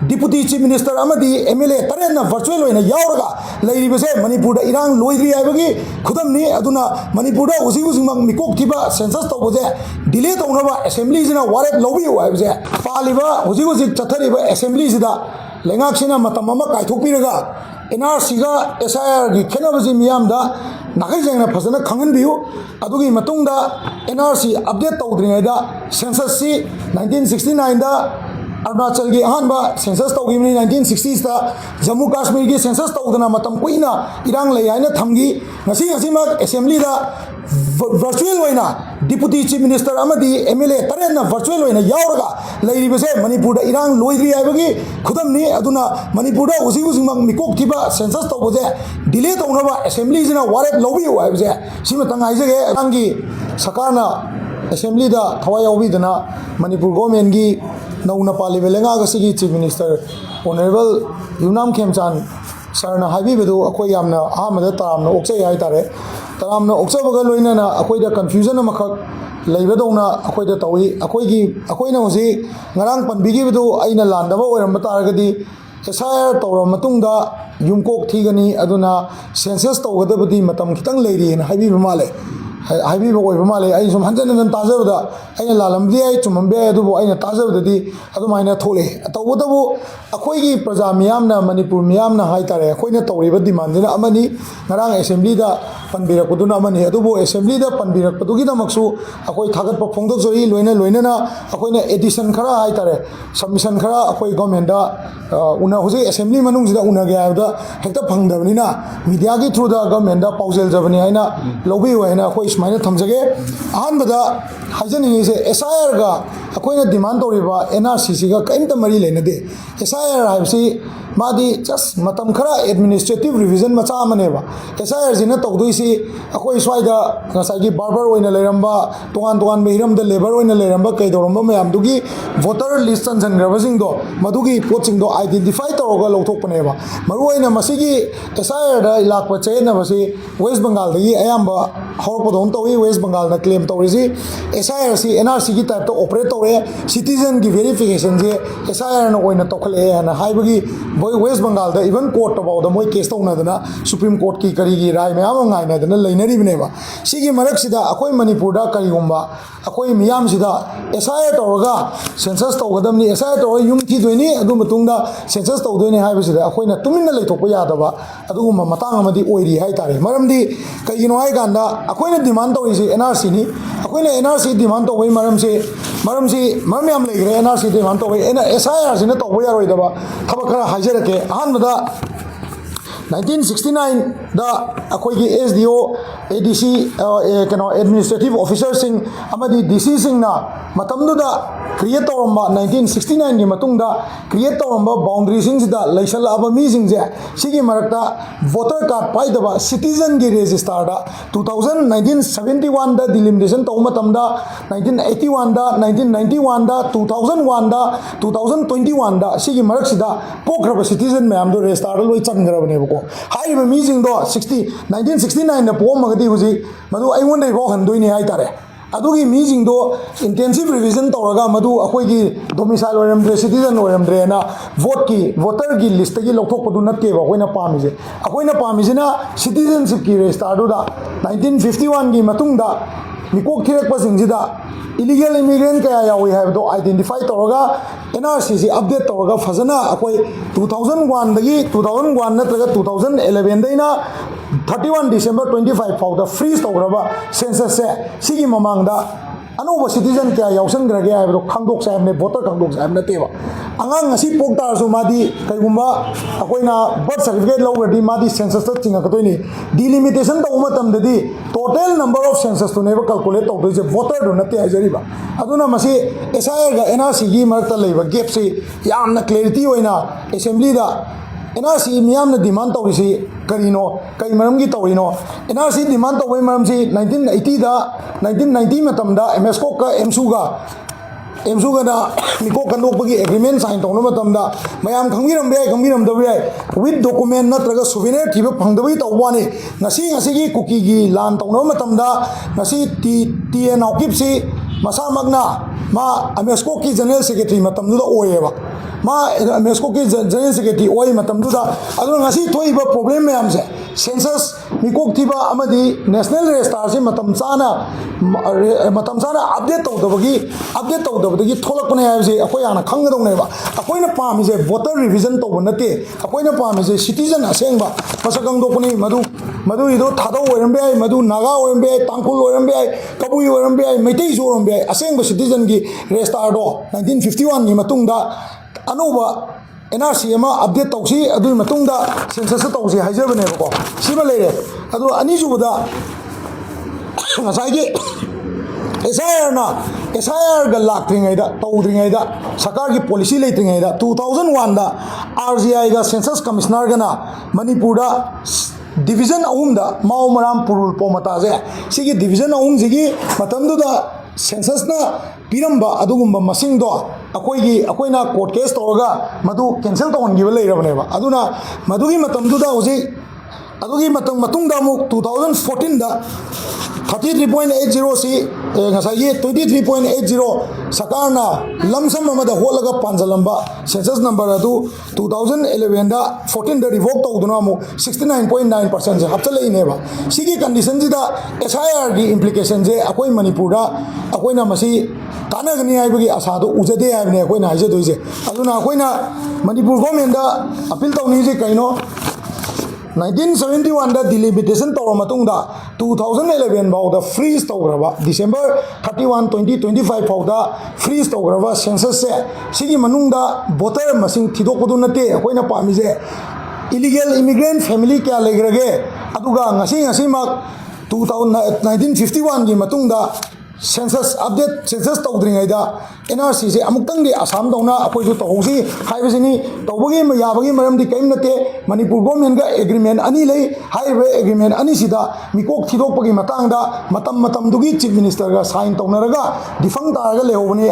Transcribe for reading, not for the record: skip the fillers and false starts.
deputy chief minister MLA तरेना virtual होना यावरगा लेरिबसे मणिपुर इरांग लोइद्री हाइबगी खुदमनी अदुना मणिपुर उसिगुसिंग मिकोक थिबा सेंसस तौबजे डिले तौनबा असेंबली जिना वारेप लौबियो हाइबजे पालिबा हुजिगुजिक चथरिबा असेंबली जिदा लेंगाक्सिना मतम अमा काइथोकपिरगा NRC गा SIR गी खेनबजी मियामदा नाखै जेंगना फजना खंगनबियु अदुगी मतुंगदा NRC अपडेट तौद्रिङैदा सेंसस सी 1969 दा अरुणाचल की अहंबा सेंसस तौगिमनी 1960s दा जम्मू काश्मीर की सेंसस तौदना मतम कुइना इरांग लय हाइना थमगी ngasi ngasimak assembly da virtual hoina deputy chief minister MLA tarena virtual hoina yauraga leiribase manipur da irang loidri haibagi khudamni aduna manipur da usigusingmak mikok thiba census tawbose delay tawnaba assembly jina warep lobiyo haibase simatang haijage angi sakarna assembly da thawai yaubidana manipur government gi nauna palibe lenga gasi chief minister honorable Yunam Khemchan सरना हाइबीबदु अखोय यामना आमदा तामना ओक्सै हाइ तारे तामना ओक्सबगा लोइनाना अखोयदा कन्फ्यूजन अमखक लेबदौना अखोयदा तौई अखोयना होजि ngarang पनबिगिबदु अइना लांदबा ओइरम तारगदि SIR तौर मतुंगदा युमकोक थिगनी अदुना सेंसस तौगदबदि मतम खितंग लेरिना हाइबीबा माले हाइबीबा ओइबा माले अइ सुम हंजन ताजबदा अइना लालमदि अइ चुमबे अदुबो अइना ताजबददि अदुमाइना थोले तौबदबु अखोयगी प्रजा मियामना मणिपुर मियामना हाइतारे अखोयना तौरिबा डिमांडना अमनी ngarang assembly da panbirakuduna amani adubo assembly da panbirakudugidamaksu अखोय थागत फोंदोकजोई लोइना अखोयना एडिशन खरा हाइतारे सबमिशन खरा अखोय गवर्नमेंट दा उना हुजे assembly मनुंगजिदा उनागे हाइबदा हेक्ता फंगदबनिना मीडिया की थ्रू दा गवर्नमेंट दा पाउजेल जबनी हाइना लोबियो हाइना अखोय स्माइना थमजगे अहानबदा हाइजनिंगसे SIR गा अखोयना डिमांड तौरिबा NRC सिगा कइमता मरी लेनदे SIR हाइबसी मादी जस्ट मतम खरा एडमिनिस्ट्रेटिव रिविजन मचा अमनेबा SIR जिना तौदोइसी अखोय स्वाइदा ngसागी बार्बर ओइना लेरंबा तोगान तोगान बेहिरम द लेबर ओइना लेरंबा कैदोरंबा मयामदुगी वोटर लिस्ट चनजनग्रबसिंगदो मदुगी पोचिंगदो आइडेंटिफाई तौरगा लौथोकपनेबा मरु ओइना मसिगी SIR दा इलाकपा चेनबसी वेस्ट बंगाल दगी अयाम्बा हौरपदोन तौई वेस्ट बंगाल दा क्लेम तौरिसी SIR सी NRC की टाइप तो ऑपरेट तौरे सिटीजन की वेरिफिकेशन जे SIR न ओइना तौखले हना हाइबगी वेस्ट बंगाल दा इवन कोर्ट तबाउदा मोय केस तौनादना सुप्रीम कोर्ट की करीगी राय मयाम ngainadana लैनरिबनेबा सिगी मरकसिदा अखोय मणिपुर दा करीगुम्बा अखोय मियाम सिदा SIR तौरगा सेंसस तौगदमनी SIR तौर युम थिदोइनी अदु मतुंगदा सेंसस तौदोइनी हाइबसिदा अखोयना तुमिनना लेथोकपा यादबा अदुगुम्बा मतांग अमदी ओइरी हाइतारे मरमदी कईनो हाइ गांदा अखोयना डिमांड तौरिसि NRC नि अखोयना NRC डिमांड तौबै मरम याम लेग्रे NRC डिमांड तौबै SIR सिना तौबै यारोइदबा थबक खरा हाइजरके अहानबदा 1969 दा अखोयगी SDO ADC कनो एडमिनिस्ट्रेटिव ऑफिसर सिंह अमदी DC सिंह ना मतमदुदा क्रिएट तौरंबा 1969 की मतुंगदा क्रिएट तौरंबा बाउंड्री सिंह सिदा लैसलाबा मी सिंह जे सिगी मरकता वोटर कार्ड पाइदबा सिटीजन की रजिस्टर दा 1971 दा डिलिमिटेशन तौ मतमदा 1981 दा 1991 दा 2001 दा 2021 दा सिगी मरक सिदा पोखरबा सिटीजन मैम दो रजिस्टर लोय चंगरबनेबको हाइबा मी सिंह दो 1969 ना पोमगदी हुजी मदु आइवोंदे बो हंदोइनी हाइतारे अदुगी मीजिंग दो इंटेंसिव रिवीजन तौरगा मदु अखोयगी डोमिसाइल ओरमद्रे सिटीजन ओरमद्रे ना वोटर की लिस्ट की लौथोकपदु नत्तेबा अखोयना पामिजे अखोयना पामिजिना सिटीजनशिप की रजिस्टर दुदा 1951 की मतुंगदा मिकोक थिरकपसिंगजिदा इलीगल इमिग्रेंट क्या यावी हाइबदो आइडेंटिफाई तौरगा NRC से अपडेट तौरगा फजना अखोय 2001 दगी 2001 नत्रगा 2011 दैना 31 December 25 फाउदा फ्रीज तौरबा सेंसस से सिगी ममांगदा अनोबा सिटीजन क्या यावसनग्रगे हाइबदो खांगदोक साहेबने वोटर खांगदोक साहेब नतेबा अंगांग ngasi पोक्तारसु मादी कैगुम्बा अखोयना बर्थ सर्टिफिकेट लौरदी मादी सेंसस त चिंगकतोइनी डिलिमिटेशन तौ मतमददी टोटल नंबर ऑफ सेंसस तो नेबा कैलकुलेट तौदोइसे वोटर दो नते हाइजरिबा अदुना मसी SIR गा NRC गी मरकता लेबा गैप से यामना क्लैरिटी होइना असेंबली दा NRC मियामना डिमांड तौरिसी करीनो कई मरम की तौरिनो NRC डिमांड तौबै मरम से 1980 दा 1990 मतमदा MSCO का एमसू का मिको कंदोपगी एग्रीमेंट साइन तौन मतमदा मयाम खंगिरम विद डॉक्यूमेंट नत्रगा सुविनेर थिबा फंगदबई तौवानी ngasi कुकी की लान तौन मतमदा ngasi TN आउकिपसी मसामगना मा अमेस्को की जनरल सेक्रेटरी मतमदुदा ओएबा मा अमेस्को की जनरल सेक्रेटरी ओए मतमदुदा अदुना ngasi थोइबा प्रॉब्लम मैम से सेंसस मिकोक थिबा अमदी नेशनल रजिस्टर से मतम चाना अपडेट तौदबगी थोलकपने हाबसे अखोय आना खंगदौनेबा अखोयना पामिसे वोटर रिविजन तौब नते अखोयना पामिसे सिटीजन असेंबा मसकंगदोपनी मधु इदो थादो ओरंबे आय मधु नागा ओरंबे आय तांकुल ओरंबे आय कबुई ओरंबे आय मैतेई ओरंबे आय असेंबा सिटीजन की रजिस्टर दो 1951 की मतुंगदा अनोबा NRC अमा अपडेट तौसी अदुई मतुंगदा सेंसस तौसी हाइजबनेबको सिमा लेरे अदु अनिजुबदा ngसाइगे SIR ga लाक्ट्रिङैदा तौद्रिङैदा सरकार की पॉलिसी लेत्रिङैदा 2001 दा RGI ga सेंसस कमिश्नर गना मणिपुर दा डिवीजन अहुमदा माओ मराम पुरुल पोमताजे सिगी डिवीजन अहुम जिगी मतमदुदा सेंसस ना पिरंबा अदुगुंबा मसिंगदो अखोइना कोर्ट केस तौरगा मधु कैंसिल तौहनगिबा लेरबनेबा अदुना मधुगी मतमदुदा हुजी अदुगी मतुंगदा मुक 2014 दा 33.80 सी ngसाइगे 23.80 सरकारना लमसम अमदा होलगा पांजलंबा सेंसस नंबर अदु 2011 दा 14 दा रिवोक तौदुना मु 69.9% से हपचलेनेबा सिगी कंडीशन जिदा SIR की इंप्लिकेशन जे अखोइ मणिपुर दा अखोइना मसी कानगनी हाइबगी आसादो उजदे हाइबने अखोइना हाइजदोइजे अदुना अखोइना मणिपुर गवर्नमेंट दा अपील तौनीजे कइनो 1971 दा डिलिमिटेशन तौर मतुंगदा 2011 फाउदा फ्रीज तौरबा डिसेंबर 31 2025 फाउदा फ्रीज तौरबा सेंसस से सिगी मनुंगदा वोटर मसिंग थिदोकदु नते अखोइना पामिजे इलीगल इमिग्रेंट फैमिली क्या लेग्रगे अदुगा ngasi mak 1951 की मतुंगदा सेंसस अपडेट सेंसस तौद्रिङैदा NRC से अमुक्तंग दे आसाम दौना अखोइसु तौसी हाइबसिनी तौबगी याबगी मरमदि कइम नते मणिपुर गवर्नमेंट का एग्रीमेंट अनि लै हाइबे एग्रीमेंट अनि सिदा मिकोक थिदोकपगी मतंगदा मतम दुगी चीफ मिनिस्टर का साइन तौनरगा डिफंग तारगा लेहोबनी